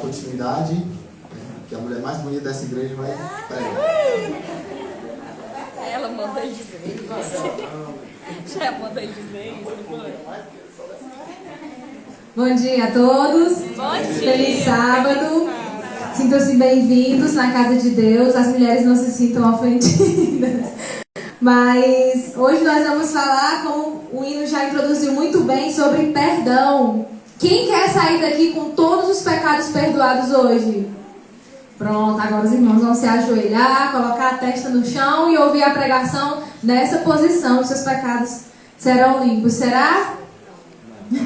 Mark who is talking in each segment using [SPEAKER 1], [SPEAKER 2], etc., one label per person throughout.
[SPEAKER 1] continuidade, que a mulher mais bonita dessa igreja vai pregar.
[SPEAKER 2] Ela mandou dizer isso. Já mandou dizer isso, não foi?
[SPEAKER 3] Bom dia a todos.
[SPEAKER 2] Bom dia.
[SPEAKER 3] Feliz sábado. Sintam-se bem-vindos na casa de Deus. As mulheres não se sintam ofendidas. Mas hoje nós vamos falar, como o hino já introduziu muito bem, sobre perdão. Quem quer sair daqui com todos os pecados perdoados hoje? Pronto, agora os irmãos vão se ajoelhar, colocar a testa no chão e ouvir a pregação nessa posição. Os seus pecados serão limpos. Será?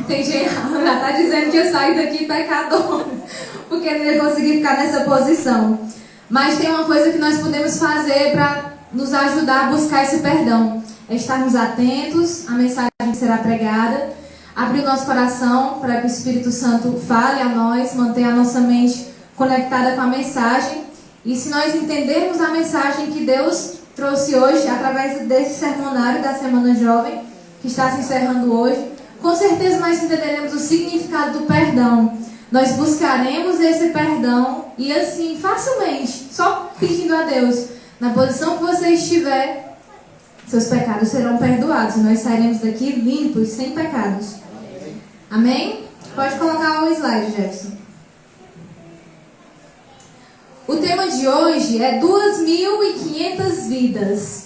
[SPEAKER 3] Tem gente que já está dizendo que eu saio daqui pecador, porque não ia conseguir ficar nessa posição. Mas tem uma coisa que nós podemos fazer para nos ajudar a buscar esse perdão. É estarmos atentos à mensagem que será pregada, abrir o nosso coração para que o Espírito Santo fale a nós, manter a nossa mente conectada com a mensagem. E se nós entendermos a mensagem que Deus trouxe hoje, através desse sermonário da Semana Jovem, que está se encerrando hoje, com certeza nós entenderemos o significado do perdão. Nós buscaremos esse perdão e assim, facilmente, só pedindo a Deus, na posição que você estiver, seus pecados serão perdoados e nós sairemos daqui limpos, sem pecados. Amém? Pode colocar o slide, Jefferson. O tema de hoje é 2.500 vidas.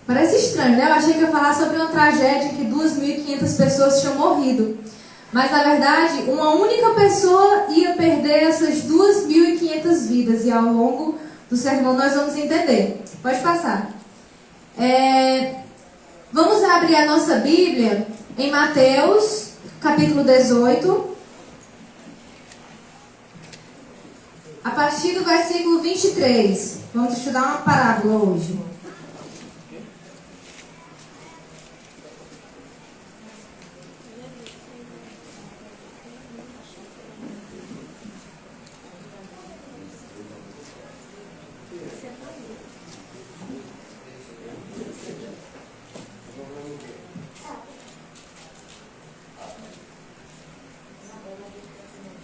[SPEAKER 3] Parece estranho, né? Eu achei que ia falar sobre uma tragédia em que 2.500 pessoas tinham morrido. Mas, na verdade, uma única pessoa ia perder essas 2.500 vidas. E ao longo do sermão nós vamos entender. Pode passar. Vamos abrir a nossa Bíblia em Mateus, capítulo 18. A partir do versículo 23. Vamos estudar uma parábola hoje.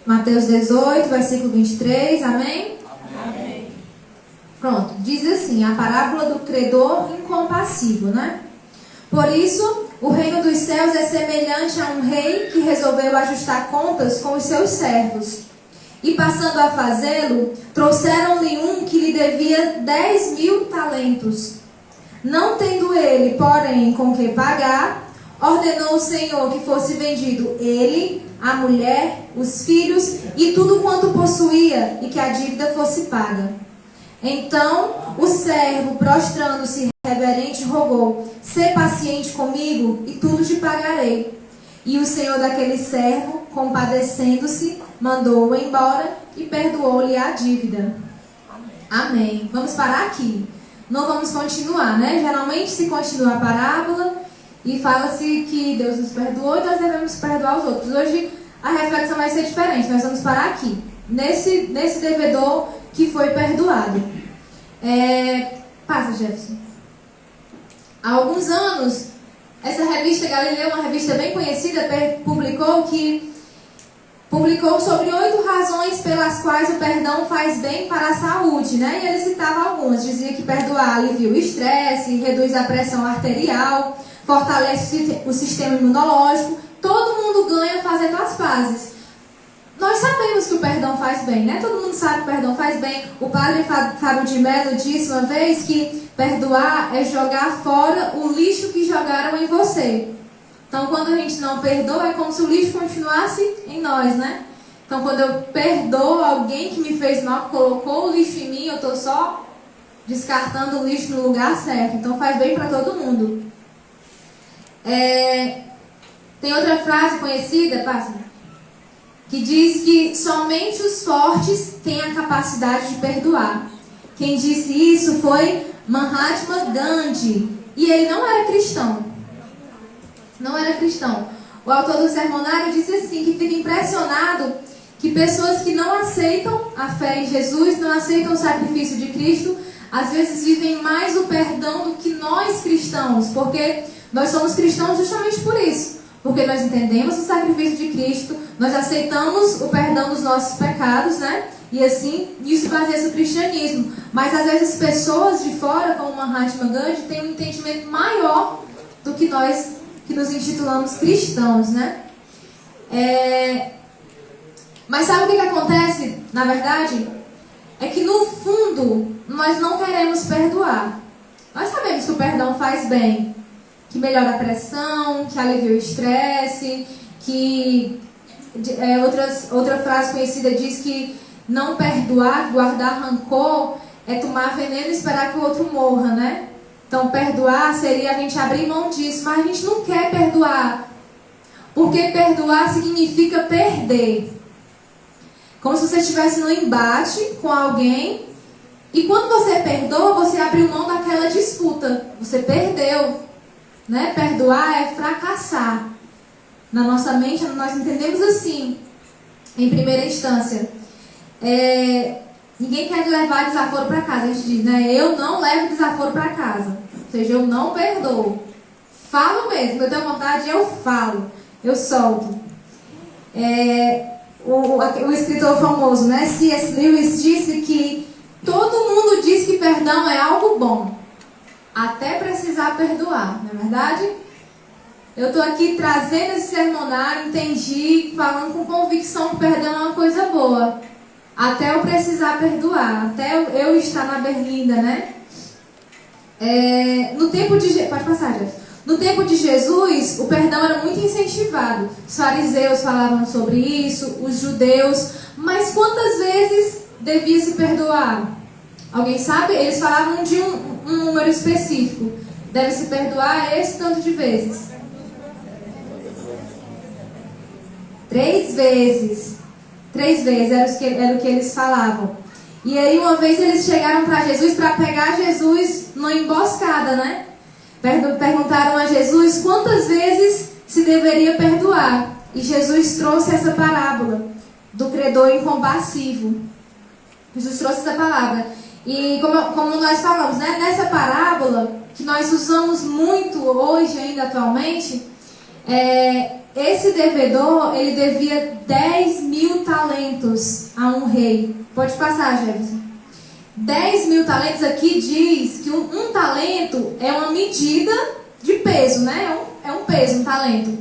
[SPEAKER 3] Mateus 18, versículo 23, amém?
[SPEAKER 2] Amém.
[SPEAKER 3] Pronto, diz assim, a parábola do credor incompassivo, né? Por isso, o reino dos céus é semelhante a um rei que resolveu ajustar contas com os seus servos. E passando a fazê-lo, trouxeram-lhe um que lhe devia 10.000 talentos. Não tendo ele, porém, com que pagar, ordenou o Senhor que fosse vendido ele, a mulher, os filhos e tudo quanto possuía, e que a dívida fosse paga. Então o servo, prostrando-se reverente, rogou: sê paciente comigo e tudo te pagarei. E o senhor daquele servo, compadecendo-se, mandou-o embora e perdoou-lhe a dívida. Amém. Vamos parar aqui. Não vamos continuar, né? Geralmente se continua a parábola e fala-se que Deus nos perdoou e nós devemos perdoar os outros. Hoje a reflexão vai ser diferente. Nós vamos parar aqui, nesse devedor que foi perdoado. Passa, Jefferson. Há alguns anos, essa revista Galileu, uma revista bem conhecida, publicou sobre 8 razões pelas quais o perdão faz bem para a saúde, né? E ele citava algumas. Dizia que perdoar alivia o estresse, reduz a pressão arterial, fortalece o sistema imunológico. Todo mundo ganha fazendo as pazes. Nós sabemos que o perdão faz bem, né? Todo mundo sabe que o perdão faz bem. O padre Fábio de Mello disse uma vez que perdoar é jogar fora o lixo que jogaram em você. Então, quando a gente não perdoa, é como se o lixo continuasse em nós, né? Então, quando eu perdoo alguém que me fez mal, que colocou o lixo em mim, eu estou só descartando o lixo no lugar certo. Então, faz bem para todo mundo. Tem outra frase conhecida, que diz que somente os fortes têm a capacidade de perdoar. Quem disse isso foi Mahatma Gandhi. E ele não era cristão. Não era cristão. O autor do sermonário disse assim, que fica impressionado que pessoas que não aceitam a fé em Jesus, não aceitam o sacrifício de Cristo, às vezes vivem mais o perdão do que nós cristãos, porque nós somos cristãos justamente por isso. porque nós entendemos o sacrifício de Cristo, nós aceitamos o perdão dos nossos pecados, né? E assim, isso baseia-se no cristianismo. Mas às vezes pessoas de fora, como Mahatma Gandhi, têm um entendimento maior do que nós que nos intitulamos cristãos, né? Mas sabe o que acontece, na verdade? É que no fundo, nós não queremos perdoar. Nós sabemos que o perdão faz bem, que melhora a pressão, que alivia o estresse, que outra frase conhecida diz que não perdoar, guardar rancor, é tomar veneno e esperar que o outro morra, né? Então perdoar seria a gente abrir mão disso, mas a gente não quer perdoar, porque perdoar significa perder. Como se você estivesse no embate com alguém e quando você perdoa, você abriu mão daquela disputa. Você perdeu, né? Perdoar é fracassar. Na nossa mente, nós entendemos assim, em primeira instância. Ninguém quer levar desaforo para casa. A gente diz, né? Eu não levo desaforo para casa. Ou seja, eu não perdoo. Falo mesmo. Eu tenho vontade, eu falo. Eu solto. O escritor famoso, né? C.S. Lewis disse que todo mundo diz que perdão é algo bom, até precisar perdoar, não é verdade? Eu estou aqui trazendo esse sermonário, entendi, falando com convicção que perdão é uma coisa boa, até eu precisar perdoar, até eu estar na berlinda, né? No tempo de... Pode passar, Jeff. No tempo de Jesus, o perdão era muito incentivado. Os fariseus falavam sobre isso, os judeus. Mas quantas vezes devia se perdoar? Alguém sabe? Eles falavam de um número específico. Deve se perdoar esse tanto de vezes. 3 vezes. 3 vezes era o que eles falavam. E aí uma vez eles chegaram para Jesus para pegar Jesus numa emboscada, né? Perguntaram a Jesus quantas vezes se deveria perdoar. E Jesus trouxe essa parábola do credor incompassivo. Jesus trouxe essa palavra. E como nós falamos, né, nessa parábola, que nós usamos muito hoje ainda atualmente, esse devedor, ele devia 10.000 talentos a um rei. Pode passar, Jefferson. 10.000 talentos aqui diz que um talento é uma medida de peso, né? É um peso, um talento.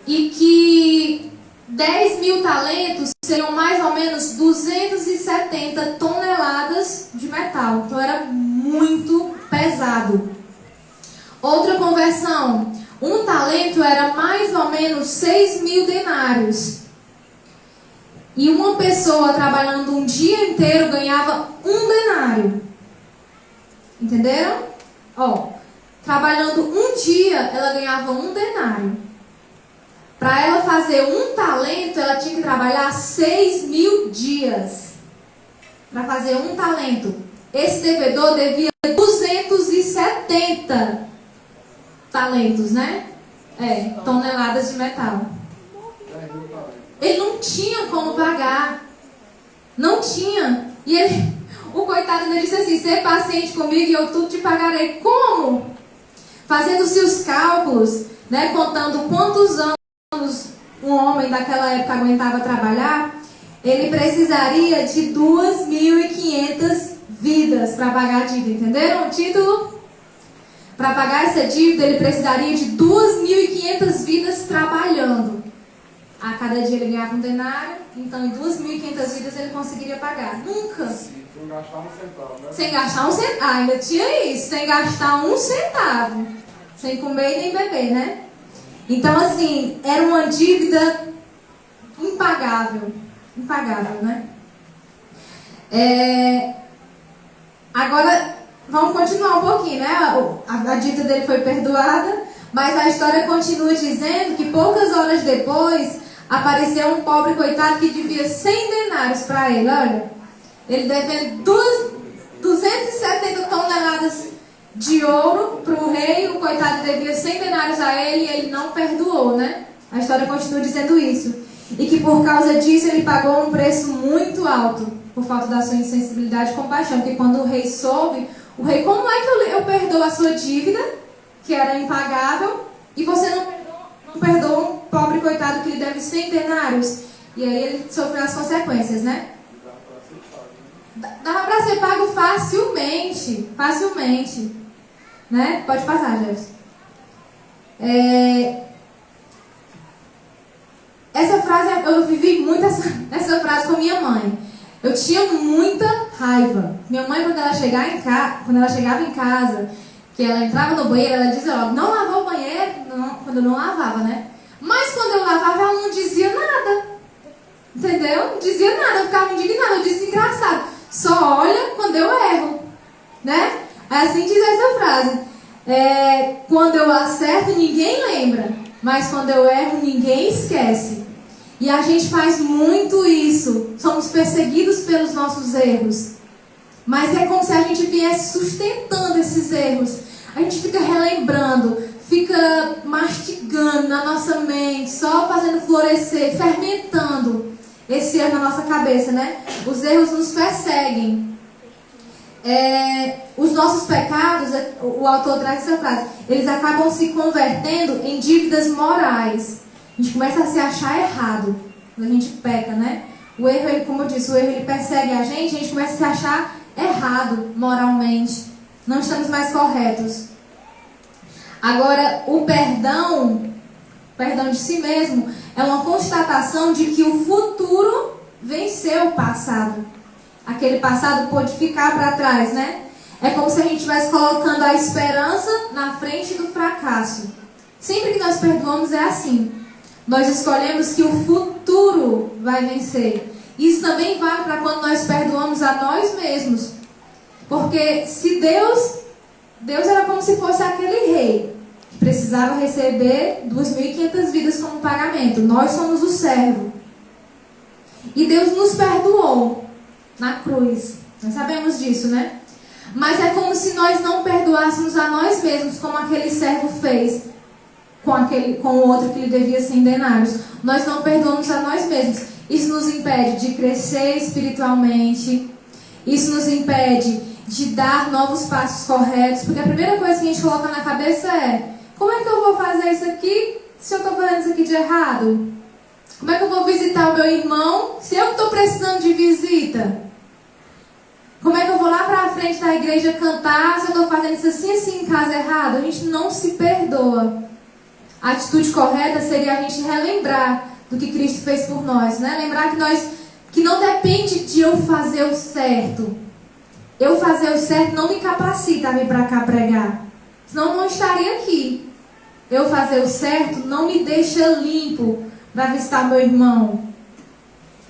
[SPEAKER 3] E que 10.000 talentos seriam mais ou menos 270 toneladas de metal. Então era muito pesado. Outra conversão. Um talento era mais ou menos 6.000 denários. E uma pessoa trabalhando um dia inteiro ganhava 1 denário. Entenderam? Trabalhando um dia, ela ganhava 1 denário. Para ela fazer um talento, ela tinha que trabalhar 6.000 dias. Para fazer um talento. Esse devedor devia 270 talentos, né? Toneladas de metal. Ele não tinha como pagar. Não tinha. E o coitado dele disse assim: ser paciente comigo e eu tudo te pagarei. Como? Fazendo-se os cálculos, né, contando quantos anos um homem daquela época aguentava trabalhar, ele precisaria de 2.500 vidas para pagar a dívida. Entenderam o título? Para pagar essa dívida, ele precisaria de 2.500 vidas trabalhando. A cada dia ele ganhava 1 denário, então em 2.500 vidas ele conseguiria pagar. Nunca.
[SPEAKER 4] Sem gastar 1 centavo, né?
[SPEAKER 3] Sem gastar 1 centavo. Ainda tinha isso. Sem gastar 1 centavo. Sem comer e nem beber, né? Então, assim, era uma dívida impagável. Impagável, né? Agora, vamos continuar um pouquinho, né? A dívida dele foi perdoada, mas a história continua dizendo que poucas horas depois apareceu um pobre coitado que devia 100 denários para ele. Olha, ele devendo 270 toneladas de ouro para o rei, o coitado devia 100 denários a ele e ele não perdoou, né? A história continua dizendo isso. E que por causa disso ele pagou um preço muito alto, por falta da sua insensibilidade e compaixão. Porque quando o rei soube, o rei: como é que eu perdoo a sua dívida, que era impagável, e você não perdoa um pobre coitado que lhe deve 100 denários. E aí ele sofreu as consequências, né? Dava para ser pago facilmente. Facilmente. Né? Pode passar, Jefferson. Essa frase, eu vivi muito essa frase com minha mãe. Eu tinha muita raiva. Minha mãe, quando ela chegava em casa, que ela entrava no banheiro, ela dizia logo, não lavou o banheiro, quando eu não lavava, né? Mas quando eu lavava, ela não dizia nada. Entendeu? Não dizia nada, eu ficava indignada, eu disse engraçado. Só olha quando eu erro. Né? Assim diz essa frase. Quando eu acerto, ninguém lembra. Mas quando eu erro, ninguém esquece. E a gente faz muito isso. Somos perseguidos pelos nossos erros. Mas é como se a gente viesse sustentando esses erros. A gente fica relembrando, fica mastigando na nossa mente, só fazendo florescer, fermentando esse erro na nossa cabeça, né? Os erros nos perseguem. Os nossos pecados, o autor traz essa frase, eles acabam se convertendo em dívidas morais. A gente começa a se achar errado quando a gente peca, né? O erro, ele, como eu disse, o erro ele persegue a gente começa a se achar errado moralmente. Não estamos mais corretos. Agora, o perdão de si mesmo, é uma constatação de que o futuro venceu o passado. Aquele passado pôde ficar para trás, né? É como se a gente estivesse colocando a esperança na frente do fracasso. Sempre que nós perdoamos é assim. Nós escolhemos que o futuro vai vencer. Isso também vale para quando nós perdoamos a nós mesmos. Porque se Deus era como se fosse aquele rei que precisava receber 2.500 vidas como pagamento. Nós somos o servo. E Deus nos perdoou na cruz. Nós sabemos disso, né? Mas é como se nós não perdoássemos a nós mesmos, como aquele servo fez com o outro que lhe devia 100 denários. Nós não perdoamos a nós mesmos. Isso nos impede de crescer espiritualmente. Isso nos impede de dar novos passos corretos. Porque a primeira coisa que a gente coloca na cabeça é: como é que eu vou fazer isso aqui se eu estou fazendo isso aqui de errado? Como é que eu vou visitar o meu irmão se eu estou precisando de visita? Como é que eu vou lá para a frente da igreja cantar se eu estou fazendo isso assim em casa errado? A gente não se perdoa. A atitude correta seria a gente relembrar do que Cristo fez por nós, né? Lembrar que não depende de eu fazer o certo. Eu fazer o certo não me capacita a vir para cá pregar. Senão eu não estaria aqui. Eu fazer o certo não me deixa limpo para visitar meu irmão.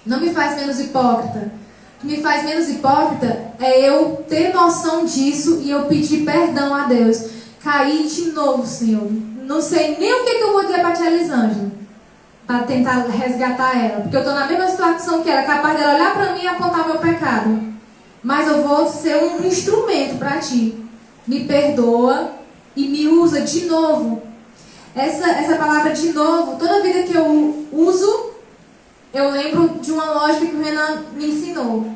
[SPEAKER 3] Não me faz menos hipócrita. O que me faz menos hipócrita é eu ter noção disso e eu pedir perdão a Deus. Caí de novo, Senhor. Não sei nem o que eu vou dizer para a tia Elisângela, para tentar resgatar ela. Porque eu estou na mesma situação que ela, capaz dela olhar para mim e apontar meu pecado. Mas eu vou ser um instrumento para ti. Me perdoa e me usa de novo. Essa palavra de novo, toda vida que eu uso, eu lembro de uma lógica que o Renan me ensinou.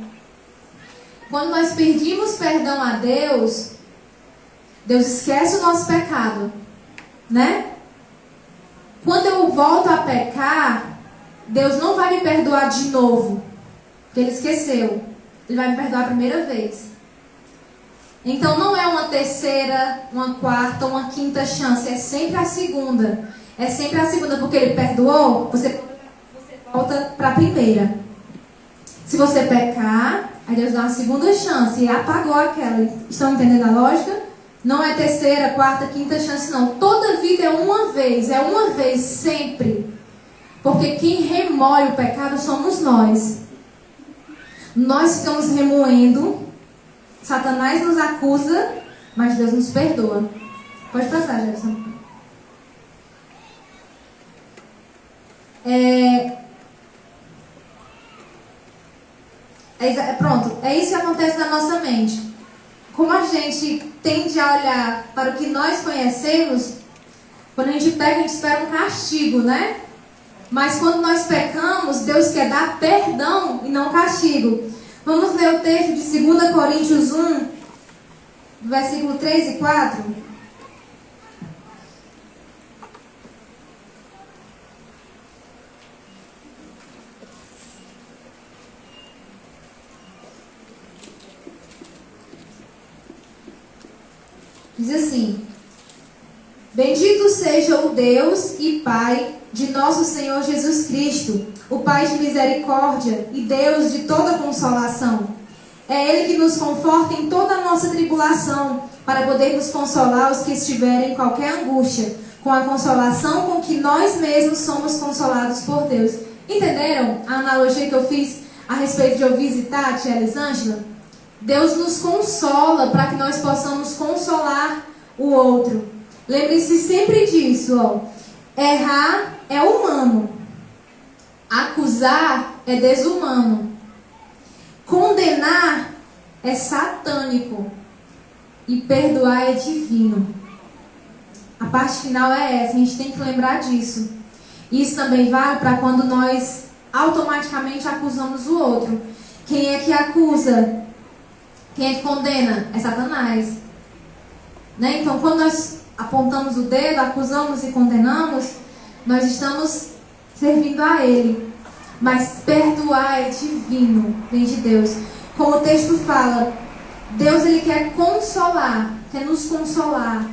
[SPEAKER 3] Quando nós pedimos perdão a Deus, Deus esquece o nosso pecado, né? Quando eu volto a pecar, Deus não vai me perdoar de novo, porque Ele esqueceu. Ele vai me perdoar a primeira vez. Então não é uma terceira, uma quarta, uma quinta chance, é sempre a segunda. É sempre a segunda, porque Ele perdoou, você volta para a primeira. Se você pecar, aí Deus dá uma segunda chance e apagou aquela. Estão entendendo a lógica? Não é terceira, quarta, quinta chance, não. Toda vida é uma vez sempre. Porque quem remoe o pecado somos nós. Nós ficamos remoendo, Satanás nos acusa, mas Deus nos perdoa. Pode passar, Jefferson. Pronto, é isso que acontece na nossa mente. Como a gente tende a olhar para o que nós conhecemos, quando a gente peca, a gente espera um castigo, né? Mas quando nós pecamos, Deus quer dar perdão e não castigo. Vamos ler o texto de 2 Coríntios 1, versículo 3 e 4. Diz assim: Bendito seja o Deus e Pai de nosso Senhor Jesus Cristo, o Pai de misericórdia e Deus de toda consolação. É Ele que nos conforta em toda a nossa tribulação, para podermos consolar os que estiverem em qualquer angústia, com a consolação com que nós mesmos somos consolados por Deus. Entenderam a analogia que eu fiz a respeito de eu visitar a tia Elisângela? Deus nos consola para que nós possamos consolar o outro. Lembre-se sempre disso, ó. Errar é humano. Acusar é desumano. Condenar é satânico. E perdoar é divino. A parte final é essa, a gente tem que lembrar disso. Isso também vale para quando nós automaticamente acusamos o outro. Quem é que acusa? Quem é que condena? É Satanás. Né? Então, quando nós apontamos o dedo, acusamos e condenamos, nós estamos servindo a Ele. Mas perdoar é divino, vem de Deus. Como o texto fala, Deus ele quer consolar, quer nos consolar,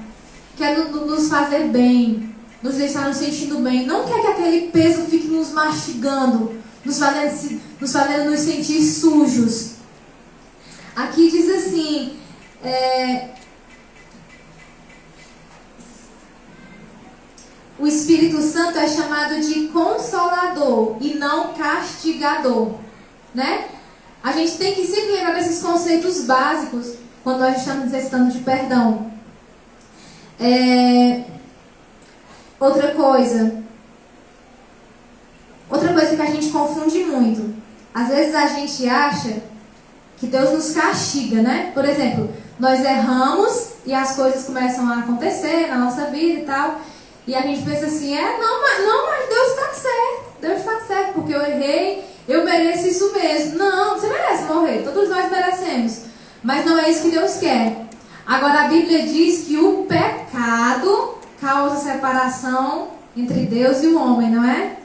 [SPEAKER 3] quer nos fazer bem, nos deixar nos sentindo bem. Não quer que aquele peso fique nos mastigando, nos fazendo nos sentir sujos. Aqui diz assim, o Espírito Santo é chamado de consolador e não castigador, né? A gente tem que sempre lembrar desses conceitos básicos quando nós estamos necessitando de perdão. Outra coisa que a gente confunde muito. Às vezes a gente acha que Deus nos castiga, né? Por exemplo, nós erramos e as coisas começam a acontecer na nossa vida e tal. E a gente pensa assim, mas Deus está certo. Deus está certo, porque eu errei, eu mereço isso mesmo. Não, você merece morrer, todos nós merecemos. Mas não é isso que Deus quer. Agora a Bíblia diz que o pecado causa separação entre Deus e o homem, não é?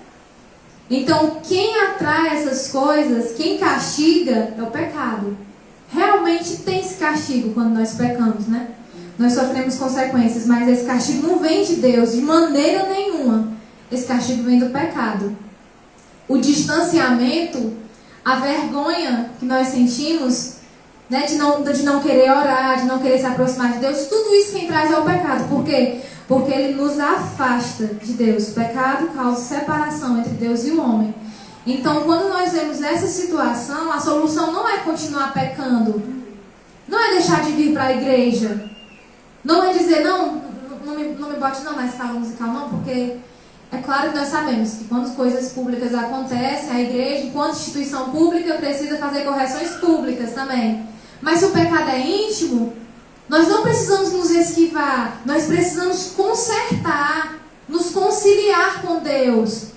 [SPEAKER 3] Então quem atrai essas coisas, quem castiga é o pecado. Realmente tem esse castigo quando nós pecamos, né? Nós sofremos consequências, mas esse castigo não vem de Deus, de maneira nenhuma. Esse castigo vem do pecado. O distanciamento, a vergonha que nós sentimos, né, de não querer orar, de não querer se aproximar de Deus, tudo isso quem traz é o pecado. Por quê? Porque ele nos afasta de Deus. O pecado causa separação entre Deus e o homem. Então, quando nós vemos essa situação, a solução não é continuar pecando. Não é deixar de vir para a igreja. Não é dizer, não me bote não na escala musical não, porque é claro que nós sabemos que quando coisas públicas acontecem, a igreja, enquanto instituição pública, precisa fazer correções públicas também. Mas se o pecado é íntimo, nós não precisamos nos esquivar, nós precisamos consertar, nos conciliar com Deus.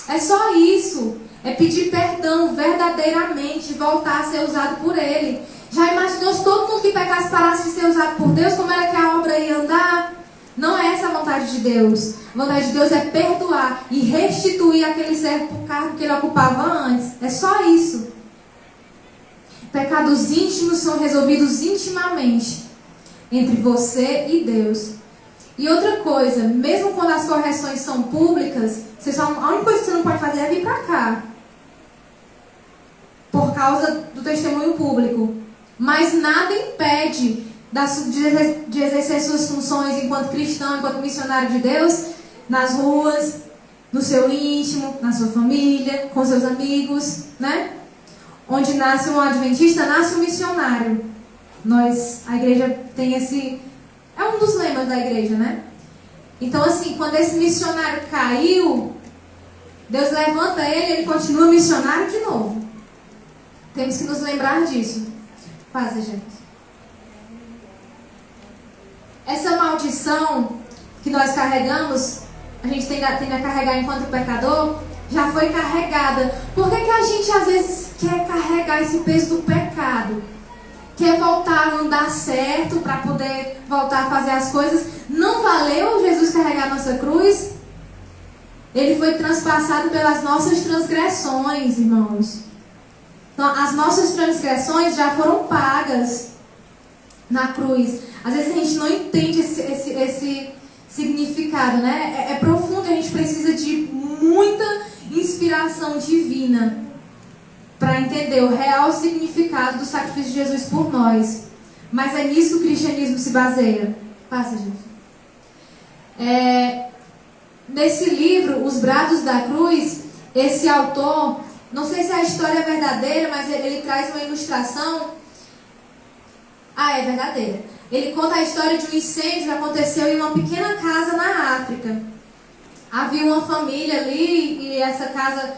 [SPEAKER 3] É só isso, é pedir perdão verdadeiramente, voltar a ser usado por Ele. Já imaginou se todo mundo que pecasse parasse de ser usado por Deus, como era que a obra ia andar? Não é essa a vontade de Deus. A vontade de Deus é perdoar e restituir aquele servo para o cargo que ele ocupava antes. É só isso. Pecados íntimos são resolvidos intimamente entre você e Deus. E outra coisa, mesmo quando as correções são públicas, a única coisa que você não pode fazer é vir para cá, por causa do testemunho público. Mas nada impede de exercer suas funções enquanto cristão, enquanto missionário de Deus, nas ruas, no seu íntimo, na sua família, com seus amigos, né? Onde nasce um adventista, nasce um missionário. A igreja tem esse... É um dos lemas da igreja, né? Então, assim, quando esse missionário caiu, Deus levanta ele continua missionário de novo. Temos que nos lembrar disso. Paz, gente. Essa maldição que nós carregamos, a gente tem a carregar enquanto pecador, já foi carregada. Por que a gente às vezes quer carregar esse peso do pecado? Quer voltar a andar certo para poder voltar a fazer as coisas? Não valeu Jesus carregar a nossa cruz? Ele foi transpassado pelas nossas transgressões, irmãos. Então, as nossas transgressões já foram pagas. na cruz. Às vezes a gente não entende esse significado, né? É profundo, a gente precisa de muita inspiração divina para entender o real significado do sacrifício de Jesus por nós. Mas é nisso que o cristianismo se baseia. Passa, gente. Nesse livro, Os Brados da Cruz, esse autor, não sei se a história é verdadeira, mas ele traz uma ilustração. É verdadeira. Ele conta a história de um incêndio que aconteceu em uma pequena casa na África. Havia uma família ali e essa casa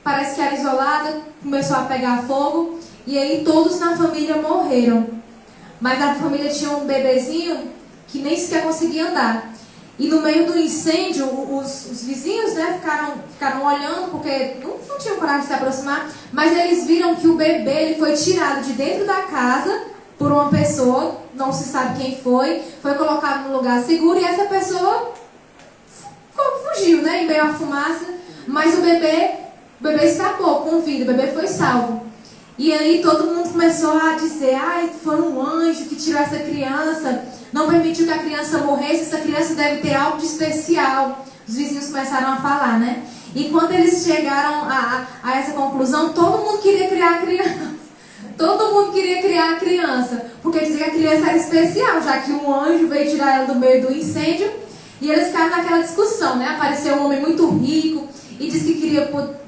[SPEAKER 3] parece que era isolada, começou a pegar fogo e aí todos na família morreram. Mas a família tinha um bebezinho que nem sequer conseguia andar. E no meio do incêndio, os vizinhos, né, ficaram olhando, porque não tinham coragem de se aproximar, mas eles viram que o bebê ele foi tirado de dentro da casa por uma pessoa, não se sabe quem foi colocado num lugar seguro e essa pessoa fugiu, né, em meio à fumaça, mas o bebê escapou com vida, o bebê foi salvo. E aí todo mundo começou a dizer, foi um anjo que tirou essa criança, não permitiu que a criança morresse, essa criança deve ter algo de especial. Os vizinhos começaram a falar, né? E quando eles chegaram a essa conclusão, todo mundo queria criar a criança. Todo mundo queria criar a criança, porque dizia que a criança era especial, já que um anjo veio tirar ela do meio do incêndio. E eles ficaram naquela discussão, né? Apareceu um homem muito rico e disse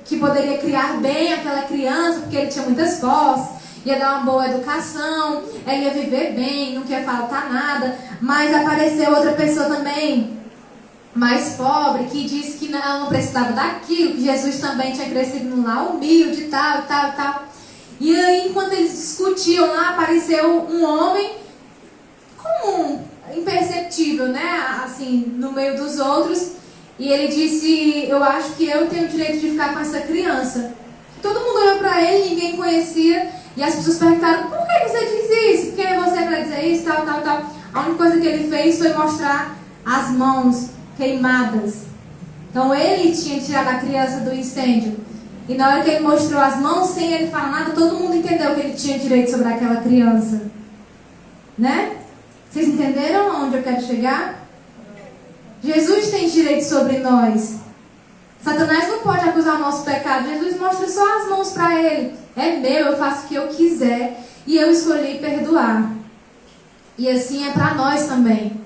[SPEAKER 3] que poderia criar bem aquela criança, porque ele tinha muitas posses, ia dar uma boa educação, ele ia viver bem, não ia faltar nada. Mas apareceu outra pessoa também, mais pobre, que disse que não precisava daquilo, que Jesus também tinha crescido num lar humilde, tal. E aí, enquanto eles discutiam lá, apareceu um homem comum, imperceptível, né? Assim, no meio dos outros. E ele disse, eu acho que eu tenho o direito de ficar com essa criança. Todo mundo olhou para ele, ninguém conhecia. E as pessoas perguntaram, por que você diz isso? Quem é você para dizer isso, tal. A única coisa que ele fez foi mostrar as mãos queimadas. Então ele tinha tirado a criança do incêndio. E na hora que ele mostrou as mãos, sem ele falar nada, todo mundo entendeu que ele tinha direito sobre aquela criança. Né? Vocês entenderam aonde eu quero chegar? Jesus tem direito sobre nós. Satanás não pode acusar o nosso pecado. Jesus mostra só as mãos para ele. É meu, eu faço o que eu quiser. E eu escolhi perdoar. E assim é para nós também.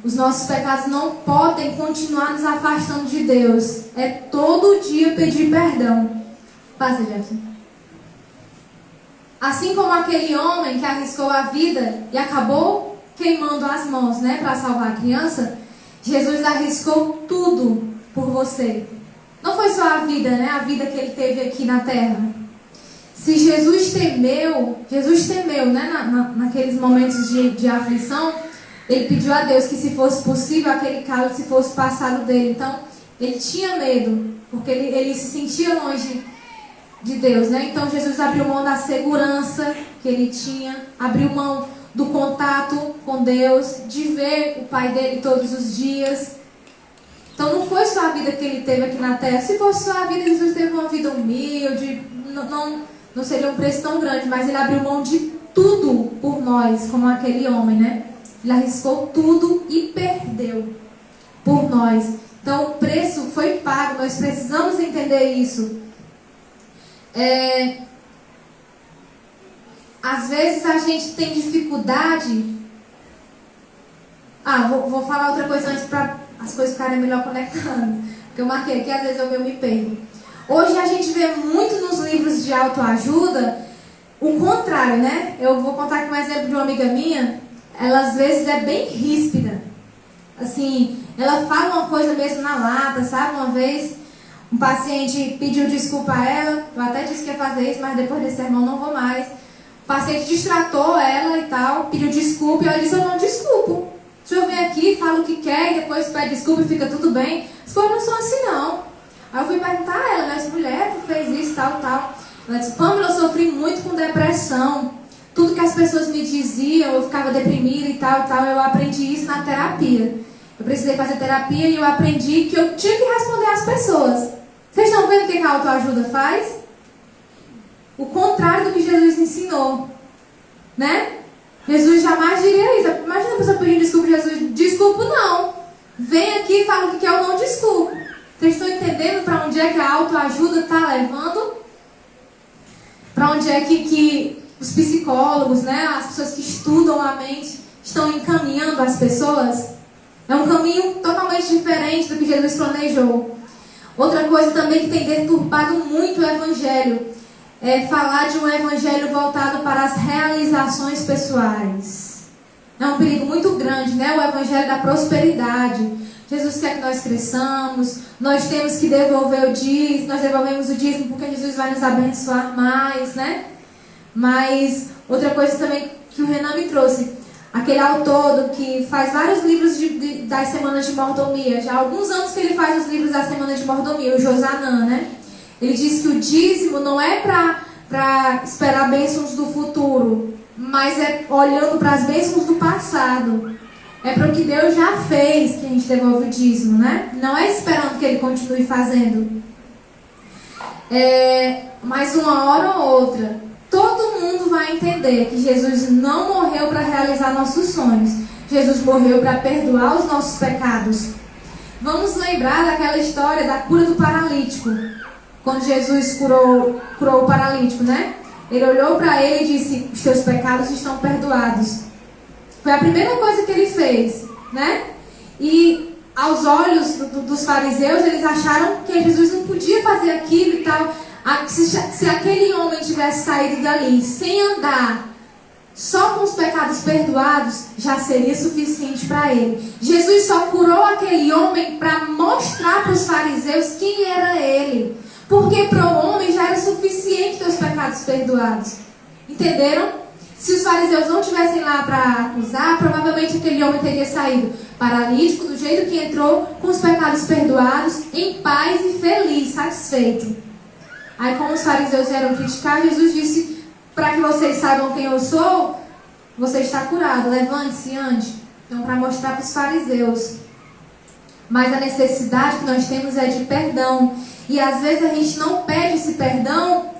[SPEAKER 3] Os nossos pecados não podem continuar nos afastando de Deus. É todo dia pedir perdão. Passa, Jefferson. Assim como aquele homem que arriscou a vida e acabou queimando as mãos, né, para salvar a criança, Jesus arriscou tudo por você. Não foi só a vida, né, a vida que ele teve aqui na terra. Se Jesus temeu, né, naqueles momentos de aflição, ele pediu a Deus que, se fosse possível, aquele cálice fosse passado dele. Então, ele tinha medo, porque ele se sentia longe de Deus, né? Então, Jesus abriu mão da segurança que ele tinha, abriu mão do contato com Deus, de ver o Pai dele todos os dias. Então, não foi só a vida que ele teve aqui na terra. Se fosse só a vida, Jesus teve uma vida humilde, não seria um preço tão grande, mas ele abriu mão de tudo por nós, como aquele homem, né? Ele arriscou tudo e perdeu por nós. Então, o preço foi pago. Nós precisamos entender isso. Às vezes a gente tem dificuldade. Vou falar outra coisa antes para as coisas ficarem melhor conectadas. Porque eu marquei aqui, às vezes eu me perco. Hoje a gente vê muito nos livros de autoajuda o contrário, né? Eu vou contar aqui um exemplo de uma amiga minha. Ela às vezes é bem ríspida. Assim, ela fala uma coisa mesmo na lata, sabe? Uma vez um paciente pediu desculpa a ela. Eu até disse que ia fazer isso, mas depois desse sermão não vou mais. O paciente distratou ela e tal, pediu desculpa e ela disse, eu não desculpo. O senhor vem aqui, fala o que quer e depois pede desculpa e fica tudo bem. As coisas não são assim não. Aí eu fui perguntar a ela, mas mulher, tu fez isso, tal. Ela disse, Pâmela, eu sofri muito com depressão. Tudo que as pessoas me diziam, eu ficava deprimida e tal. Eu aprendi isso na terapia. Eu precisei fazer terapia e eu aprendi que eu tinha que responder às pessoas. Vocês estão vendo o que a autoajuda faz? O contrário do que Jesus ensinou. Né? Jesus jamais diria isso. Imagina a pessoa pedindo desculpa a Jesus. Desculpa não. Vem aqui e fala o que eu não desculpo. Vocês estão entendendo para onde é que a autoajuda está levando? Para onde é que os psicólogos, né, as pessoas que estudam a mente, estão encaminhando as pessoas? É um caminho totalmente diferente do que Jesus planejou. Outra coisa também que tem deturpado muito o Evangelho é falar de um Evangelho voltado para as realizações pessoais. É um perigo muito grande, né? O Evangelho da prosperidade. Jesus quer que nós cresçamos, nós temos que devolver o dízimo, nós devolvemos o dízimo porque Jesus vai nos abençoar mais, né? Mas outra coisa também que o Renan me trouxe, aquele autor que faz vários livros das Semanas de Mordomia, já há alguns anos que ele faz os livros da Semana de Mordomia, o Josanã, né? Ele diz que o dízimo não é para esperar bênçãos do futuro, mas é olhando para as bênçãos do passado. É para o que Deus já fez que a gente devolve o dízimo, né? Não é esperando que Ele continue fazendo. Mas uma hora ou outra, todo mundo vai entender que Jesus não morreu para realizar nossos sonhos. Jesus morreu para perdoar os nossos pecados. Vamos lembrar daquela história da cura do paralítico. Quando Jesus curou o paralítico, né? Ele olhou para ele e disse: os teus pecados estão perdoados. Foi a primeira coisa que ele fez, né? E aos olhos dos fariseus, eles acharam que Jesus não podia fazer aquilo e tal. Se aquele homem tivesse saído dali sem andar, só com os pecados perdoados, já seria suficiente para ele. Jesus só curou aquele homem para mostrar para os fariseus quem era ele. Porque para o homem já era suficiente ter os pecados perdoados. Entenderam? Se os fariseus não estivessem lá para acusar, provavelmente aquele homem teria saído paralítico, do jeito que entrou, com os pecados perdoados, em paz e feliz, satisfeito. Aí, como os fariseus vieram criticar, Jesus disse: para que vocês saibam quem eu sou, você está curado, levante-se e ande. Então, para mostrar para os fariseus. Mas a necessidade que nós temos é de perdão. E às vezes a gente não pede esse perdão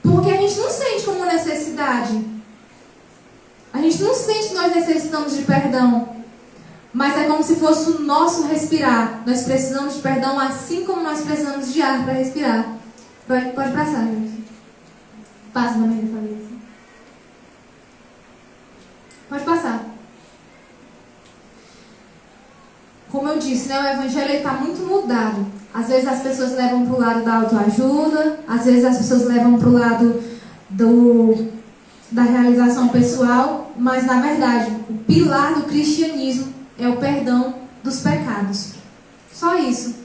[SPEAKER 3] porque a gente não sente como necessidade. A gente não sente que nós necessitamos de perdão. Mas é como se fosse o nosso respirar. Nós precisamos de perdão assim como nós precisamos de ar para respirar. Pode passar, gente. Passa na minha cabeça. Pode passar. Como eu disse, né, o Evangelho está muito mudado. Às vezes as pessoas levam para o lado da autoajuda. Às vezes as pessoas levam para o lado da realização pessoal, mas na verdade o pilar do cristianismo é o perdão dos pecados. Só isso.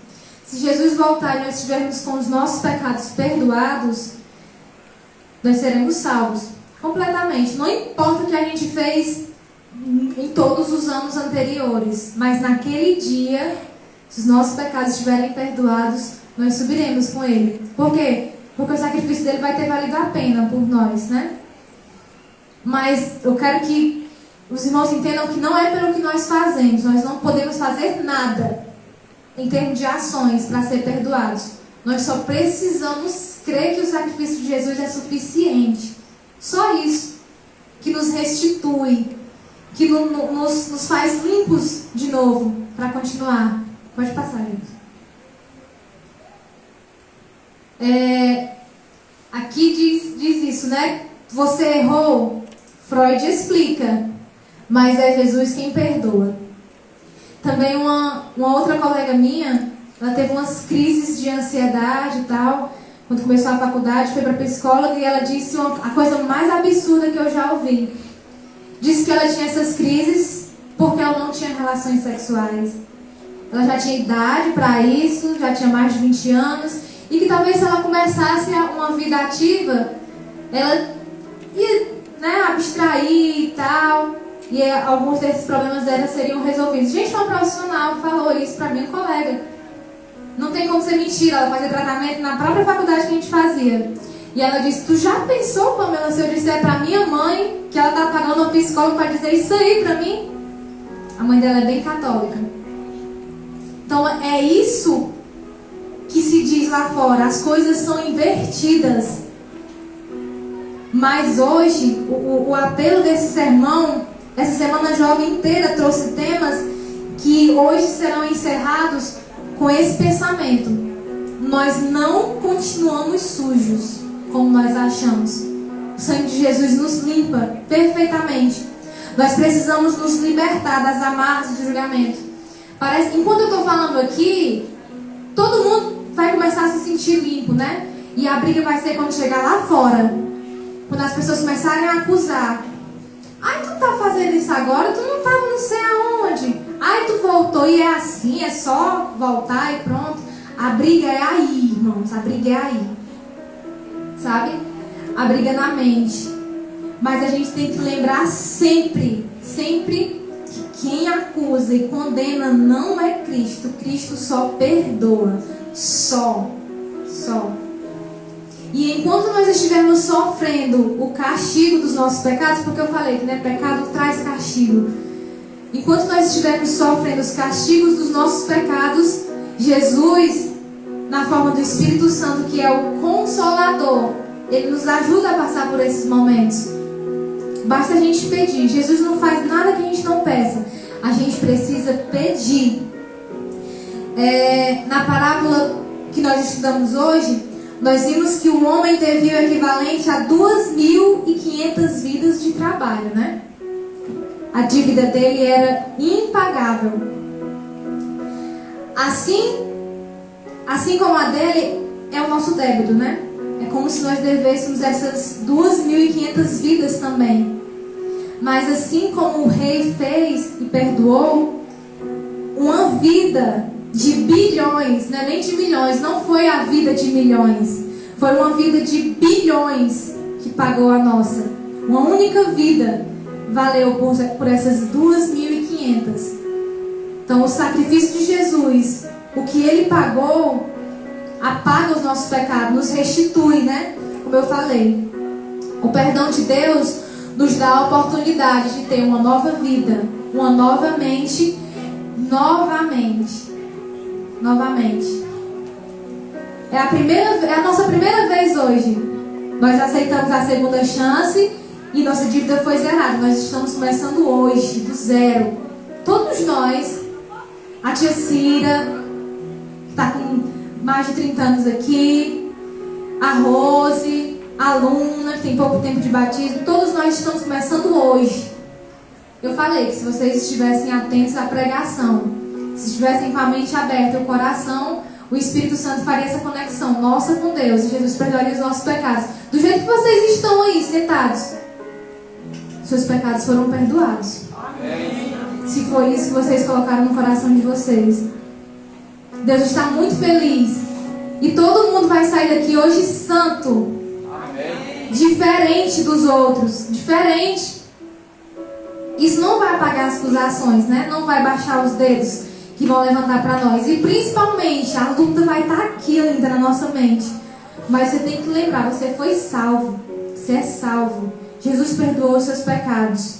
[SPEAKER 3] Se Jesus voltar e nós estivermos com os nossos pecados perdoados, nós seremos salvos completamente. Não importa o que a gente fez em todos os anos anteriores, mas naquele dia, se os nossos pecados estiverem perdoados, nós subiremos com Ele. Por quê? Porque o sacrifício dele vai ter valido a pena por nós, né? Mas eu quero que os irmãos entendam que não é pelo que nós fazemos. Nós não podemos fazer nada em termos de ações para ser perdoados. Nós só precisamos crer que o sacrifício de Jesus é suficiente. Só isso. Que nos restitui. Que nos faz limpos de novo para continuar. Pode passar, gente. Aqui diz isso, né? Você errou. Freud explica, mas é Jesus quem perdoa. Também uma outra colega minha, ela teve umas crises de ansiedade e tal, quando começou a faculdade, foi para psicóloga e ela disse a coisa mais absurda que eu já ouvi. Disse que ela tinha essas crises porque ela não tinha relações sexuais. Ela já tinha idade para isso, já tinha mais de 20 anos, e que talvez se ela começasse uma vida ativa, ela ia, né, abstrair e tal, e alguns desses problemas dela seriam resolvidos. Gente, uma profissional falou isso pra mim, um colega. Não tem como ser mentira, ela fazia tratamento na própria faculdade que a gente fazia. E ela disse: tu já pensou, Pamela, se eu disser pra minha mãe que ela tá pagando uma psicóloga para dizer isso aí pra mim? A mãe dela é bem católica. Então é isso que se diz lá fora, as coisas são invertidas. Mas hoje, o apelo desse sermão, essa semana jovem inteira trouxe temas que hoje serão encerrados com esse pensamento. Nós não continuamos sujos, como nós achamos. O sangue de Jesus nos limpa perfeitamente. Nós precisamos nos libertar das amarras do julgamento. Parece que enquanto eu estou falando aqui, todo mundo vai começar a se sentir limpo, né? E a briga vai ser quando chegar lá fora. Quando as pessoas começarem a acusar. Ai, tu tá fazendo isso agora? Tu não tava não sei aonde. Ai, tu voltou e é assim, é só voltar e pronto. A briga é aí, irmãos. A briga é aí. Sabe? A briga é na mente. Mas a gente tem que lembrar sempre que quem acusa e condena não é Cristo. Cristo só perdoa. Só. E enquanto nós estivermos sofrendo o castigo dos nossos pecados, porque eu falei que, né, pecado traz castigo. Enquanto nós estivermos sofrendo os castigos dos nossos pecados, Jesus, na forma do Espírito Santo, que é o Consolador, Ele nos ajuda a passar por esses momentos. Basta a gente pedir. Jesus não faz nada que a gente não peça. A gente precisa pedir. Na parábola que nós estudamos hoje, nós vimos que o homem teve o equivalente a 2.500 vidas de trabalho, né? A dívida dele era impagável. Assim como a dele é o nosso débito, né? É como se nós devêssemos essas 2.500 vidas também. Mas assim como o rei fez e perdoou, uma vida de bilhões, não é nem de milhões, não foi a vida de milhões, foi uma vida de bilhões que pagou a nossa. Uma única vida valeu por essas 2.500. Então o sacrifício de Jesus, o que Ele pagou, apaga os nossos pecados, nos restitui, né? Como eu falei, o perdão de Deus nos dá a oportunidade de ter uma nova vida, uma nova mente, novamente. É a nossa primeira vez hoje. Nós aceitamos a segunda chance e nossa dívida foi zerada. Nós estamos começando hoje, do zero. Todos nós, a tia Cira, que está com mais de 30 anos aqui, a Rose, a aluna, que tem pouco tempo de batismo, todos nós estamos começando hoje. Eu falei que se vocês estivessem atentos à pregação, se estivessem com a mente aberta e o coração, o Espírito Santo faria essa conexão nossa com Deus e Jesus perdoaria os nossos pecados. Do jeito que vocês estão aí, sentados, seus pecados foram perdoados. Amém. Se foi isso que vocês colocaram no coração de vocês. Deus está muito feliz. E todo mundo vai sair daqui hoje santo. Amém. Diferente dos outros. Diferente. Isso não vai apagar as acusações, né? Não vai baixar os dedos que vão levantar para nós. E principalmente, a luta vai estar aqui ainda na nossa mente. Mas você tem que lembrar, você foi salvo. Você é salvo. Jesus perdoou os seus pecados.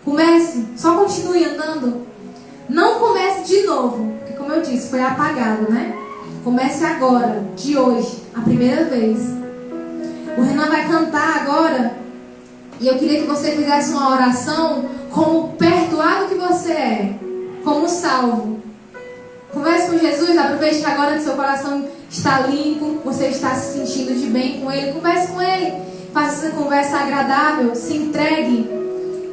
[SPEAKER 3] Comece, só continue andando. Não comece de novo, porque como eu disse, foi apagado, né? Comece agora, de hoje, a primeira vez. O Renan vai cantar agora. E eu queria que você fizesse uma oração como perdoado que você é, como salvo. Converse com Jesus, aproveite agora que seu coração está limpo, você está se sentindo de bem com Ele. Converse com Ele, faça essa conversa agradável, se entregue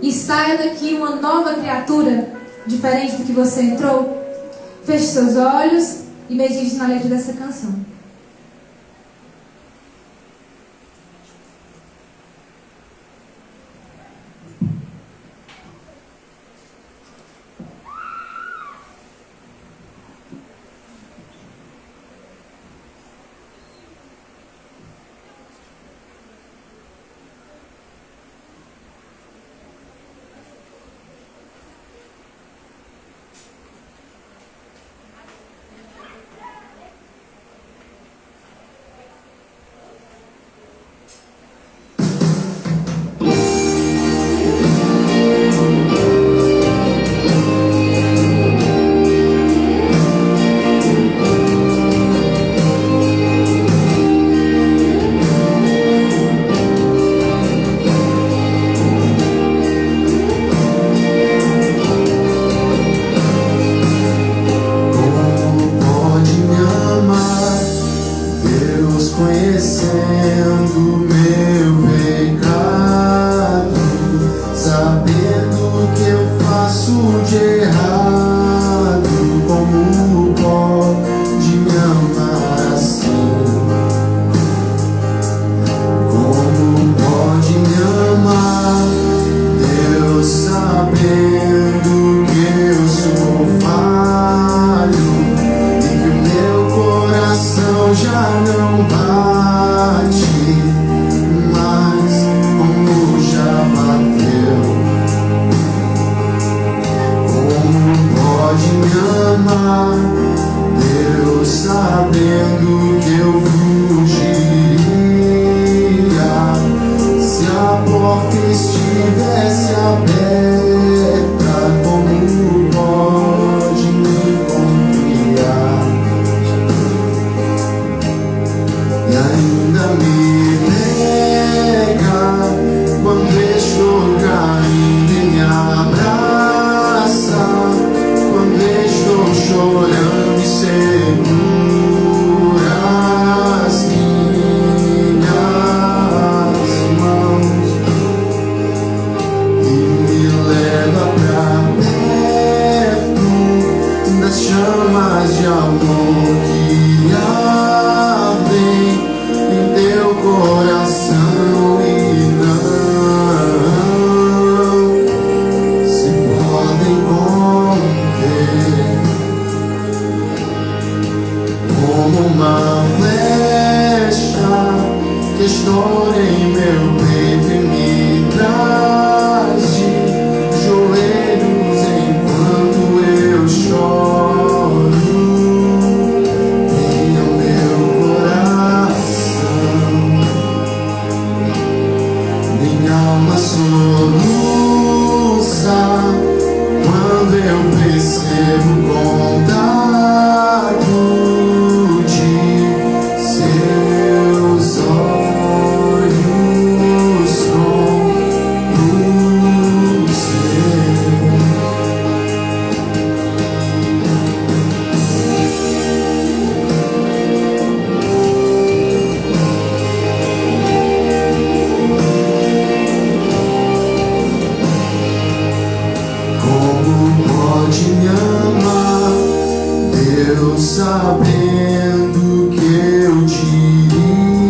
[SPEAKER 3] e saia daqui uma nova criatura, diferente do que você entrou. Feche seus olhos e medite na letra dessa canção.
[SPEAKER 1] em meu peito e me traz de joelhos enquanto eu choro. Venha ao meu coração, minha alma soluça quando eu percebo o contato de seus olhos com os seus. Como pode me amar, Deus, sabendo que eu diria,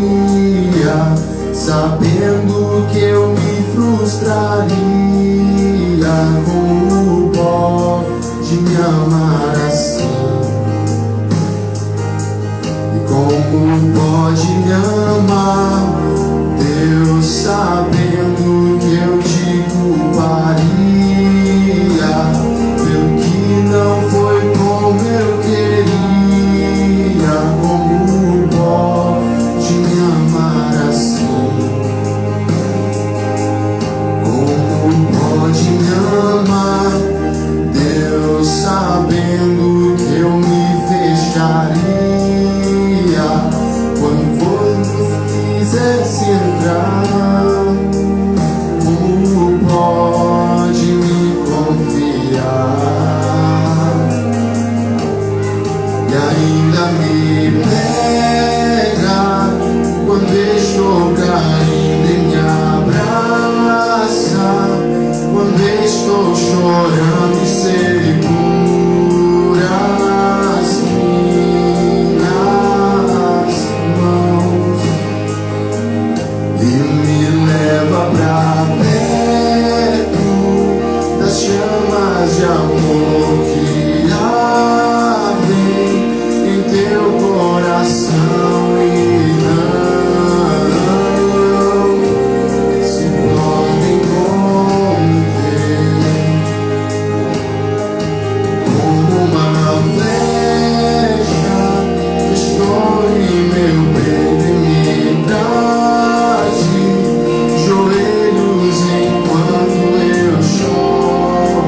[SPEAKER 1] sabendo que eu me frustraria? Como pode me amar assim? E como pode me amar, Deus, sabendo que eu te culparia pelo que não foi como eu queria? Como pode me amar assim? Como pode me amar, Deus, sabendo que eu me fecharia quando você quisesse entrar? Como pode me confiar e ainda me pega quando estou caindo e me abraça, quando estou chorando e segura as minhas mãos e me leva pra perto das chamas de amor que ardem em teu coração e não se podem conter. Como uma flecha estou em meu peito e me traz de joelhos enquanto eu choro.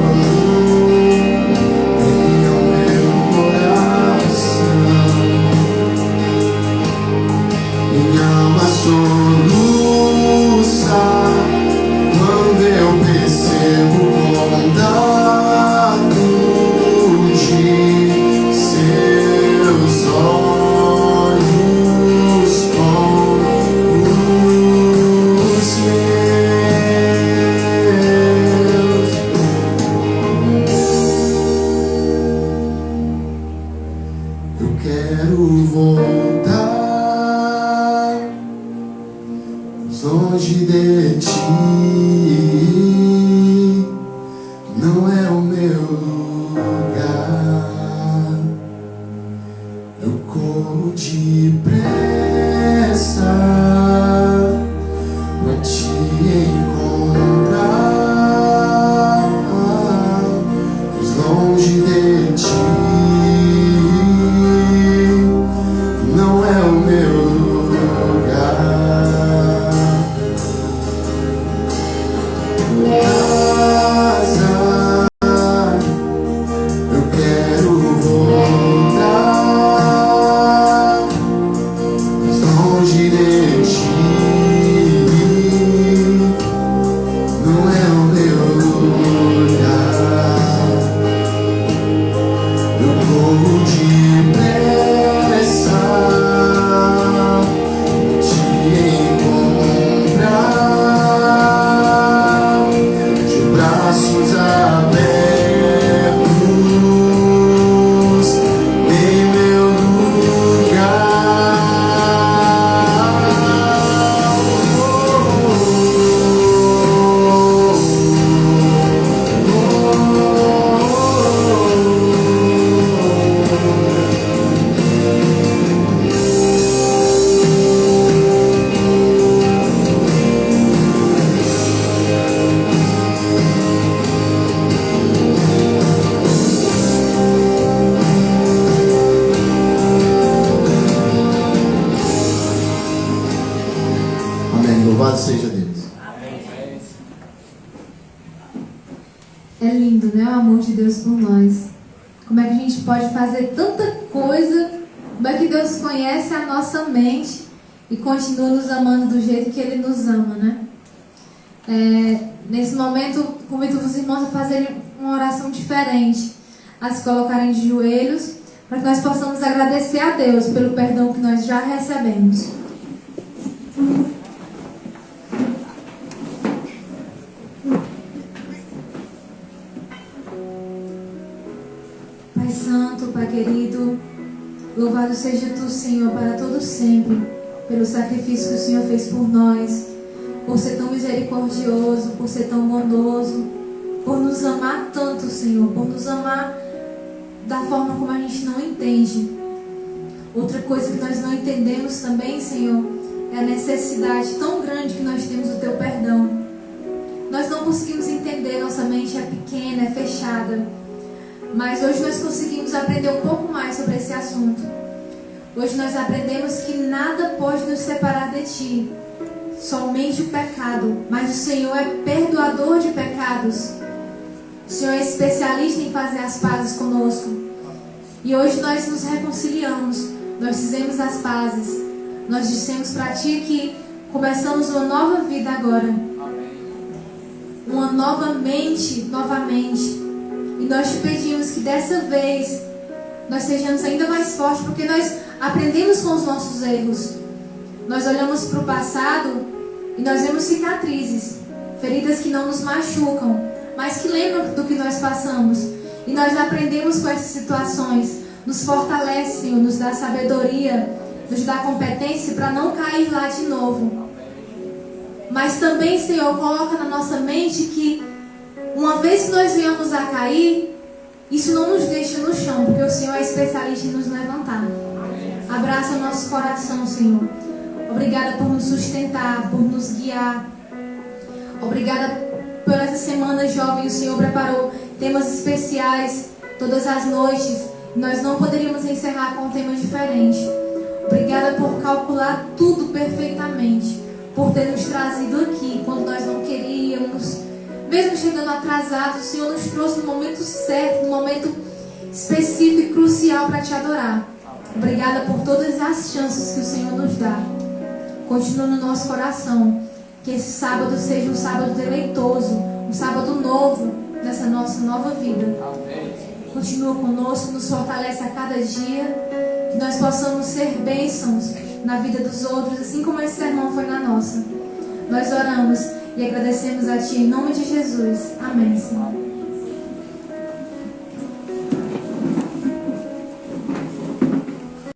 [SPEAKER 1] Venha ao meu coração, minha alma soluça quando eu percebo o contato de seus olhos com os meus. Eu quero voltar longe de ti, não é o meu lugar. Eu corro depressa pra te encontrar, longe de ti, não é o meu lugar. Casa Louvado seja Deus.
[SPEAKER 3] É lindo, né? O amor de Deus por nós. Como é que a gente pode fazer tanta coisa? Como é que Deus conhece a nossa mente e continua nos amando do jeito que Ele nos ama, né? Nesse momento, convido os irmãos a fazerem uma oração diferente, a se colocarem de joelhos, para que nós possamos agradecer a Deus pelo perdão que nós já recebemos. Pai Santo, Pai querido, louvado seja Tu, Senhor, para todo sempre, pelo sacrifício que o Senhor fez por nós, por ser tão misericordioso, por ser tão bondoso, por nos amar tanto, Senhor, por nos amar da forma como a gente não entende. Outra coisa que nós não entendemos também, Senhor, é a necessidade tão grande que nós temos do Teu perdão. Nós não conseguimos entender, nossa mente é pequena, é fechada. Mas hoje nós conseguimos aprender um pouco mais sobre esse assunto. Hoje nós aprendemos que nada pode nos separar de Ti, somente o pecado. Mas o Senhor é perdoador de pecados. O Senhor é especialista em fazer as pazes conosco. E hoje nós nos reconciliamos, nós fizemos as pazes. Nós dissemos para Ti que começamos uma nova vida agora. Uma nova mente, novamente. E nós Te pedimos que dessa vez nós sejamos ainda mais fortes, porque nós aprendemos com os nossos erros. Nós olhamos para o passado e nós vemos cicatrizes, feridas que não nos machucam, mas que lembram do que nós passamos. E nós aprendemos com essas situações. Nos fortalece, Senhor, nos dá sabedoria, nos dá competência para não cair lá de novo. Mas também, Senhor, coloca na nossa mente que uma vez que nós viemos a cair, isso não nos deixa no chão, porque o Senhor é especialista em nos levantar. Abraça o nosso coração, Senhor. Obrigada por nos sustentar, por nos guiar. Obrigada por essa semana jovem. O Senhor preparou temas especiais todas as noites. Nós não poderíamos encerrar com um tema diferente. Obrigada por calcular tudo perfeitamente, por ter nos trazido aqui quando nós não queríamos. Mesmo chegando atrasado, o Senhor nos trouxe no momento certo, no momento específico e crucial para Te adorar. Obrigada por todas as chances que o Senhor nos dá. Continua no nosso coração. Que esse sábado seja um sábado deleitoso, um sábado novo nessa nossa nova vida. Continua conosco, nos fortalece a cada dia. Que nós possamos ser bênçãos na vida dos outros, assim como esse sermão foi na nossa. Nós oramos e agradecemos a Ti em nome de Jesus. Amém, Senhor.